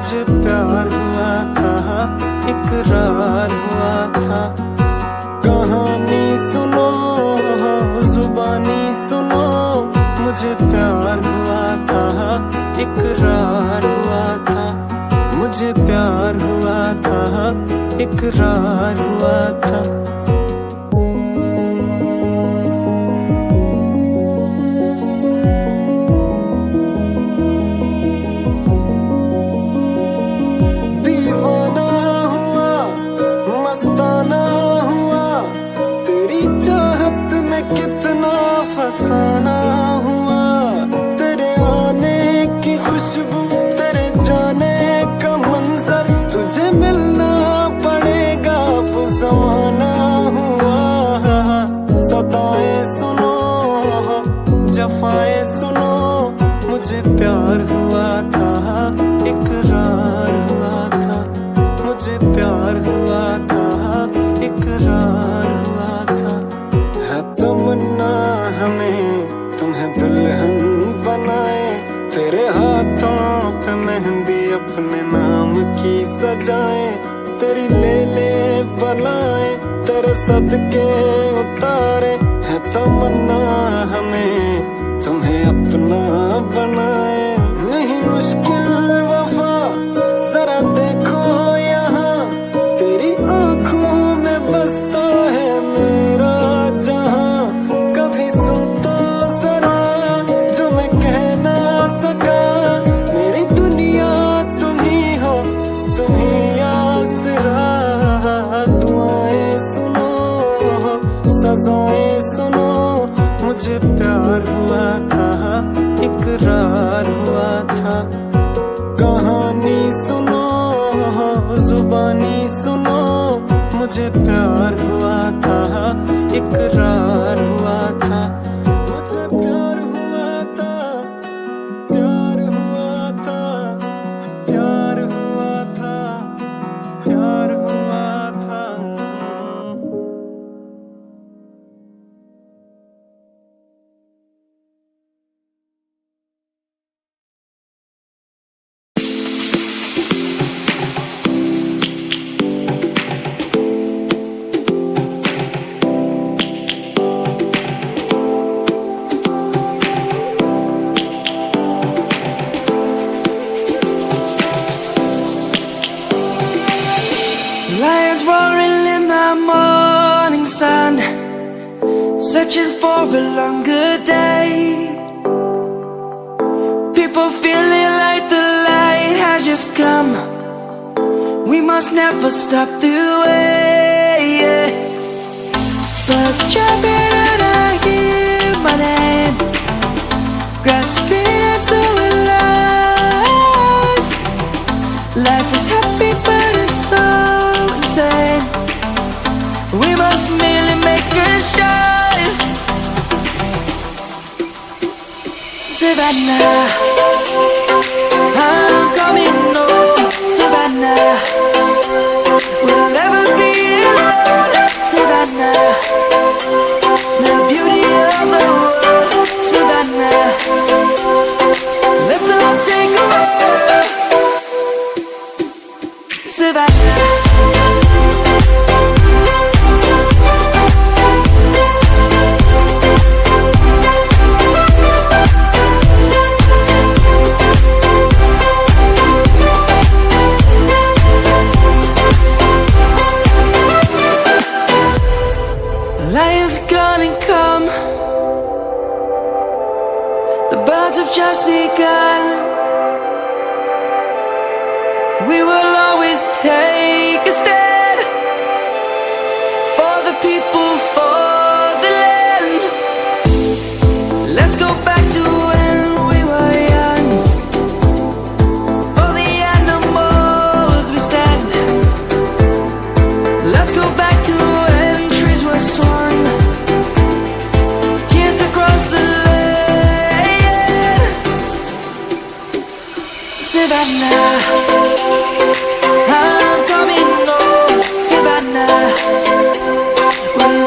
मुझे प्यार हुआ था, इकरार हुआ था। कहानी सुनो, जुबानी सुनो, मुझे प्यार हुआ था, इकरार हुआ था। मुझे प्यार हुआ था, इकरार हुआ था। दीवाना हुआ, मस्ताना हुआ, तेरी चाहत में कितना फसाना हुआ। तेरे आने की खुशबू, तेरे जाने का मंजर, तुझे मिलना पड़ेगा अब ज़माना हुआ। सदाएं सुनो, जफाएं सुनो, मुझे प्यार हुआ था, इकरार हुआ था। मुझे प्यार हुआ था, इकरार हुआ था। है तमन्ना हमें तुम्हें दुल्हन बनाए, तेरे हाथों पे मेहंदी अपने नाम की सजाए। तेरी ले ले बनाए, तेरे सदके उतारे। है तमन्ना हमें तुम्हें अपना बनाए। नहीं मुश्किल वफा, जरा देखो यहाँ, तेरी आंखों में बसता है मेरा जहां। कभी सुन तो जरा जो मैं कह ना सका, मेरी दुनिया तुम ही हो, तुम ही आसरा। दुआएं सुनो, सजाएं सुनो, मुझे प्यार हुआ था, इकरार हुआ था। कहानी सुनो, जुबानी सुनो, मुझे प्यार हुआ था, इकरार हुआ था। मुझे प्यार हुआ था, प्यार हुआ था, प्यार हुआ था, प्यार हुआ था। Lions roaring in the morning sun, searching for a longer day. People feeling like the light has just come. We must never stop the way. Birds jumping and I hear my name, grasping into a life. Life is happy but it's so insane. We must merely make a start. Savannah, I'm coming home. Savannah, we'll never be alone. Savannah, the beauty of the world. Savannah, let's all take a walk. Savannah. Lion's gonna come. The birds have just begun. We will always take a stand for the people, for the land. Let's go back to when we were young. For the animals we stand. Let's go back to when trees were swung, kids across the land. Savannah, I'm coming home. Savannah, we'll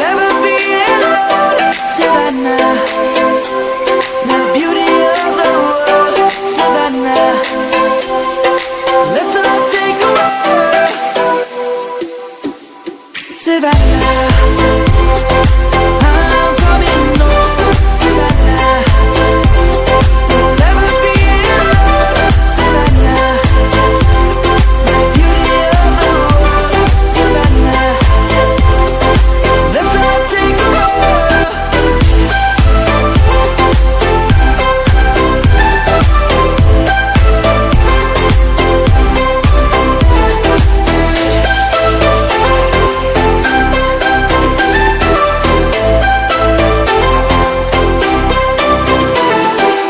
Savannah. I'm coming home, Savannah. We'll never be in love, Savannah. The beauty of the world, Savannah. Let's all take a walk.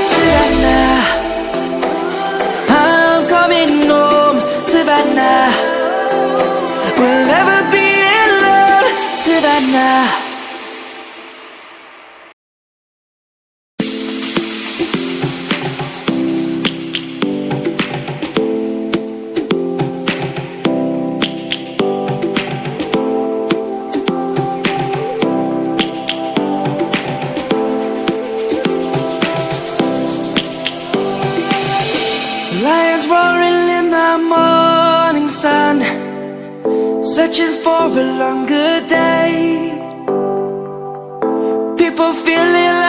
Savannah, I'm coming home, Savannah. We'll never be in love, Savannah. Lions roaring in the morning sun, searching for a longer day.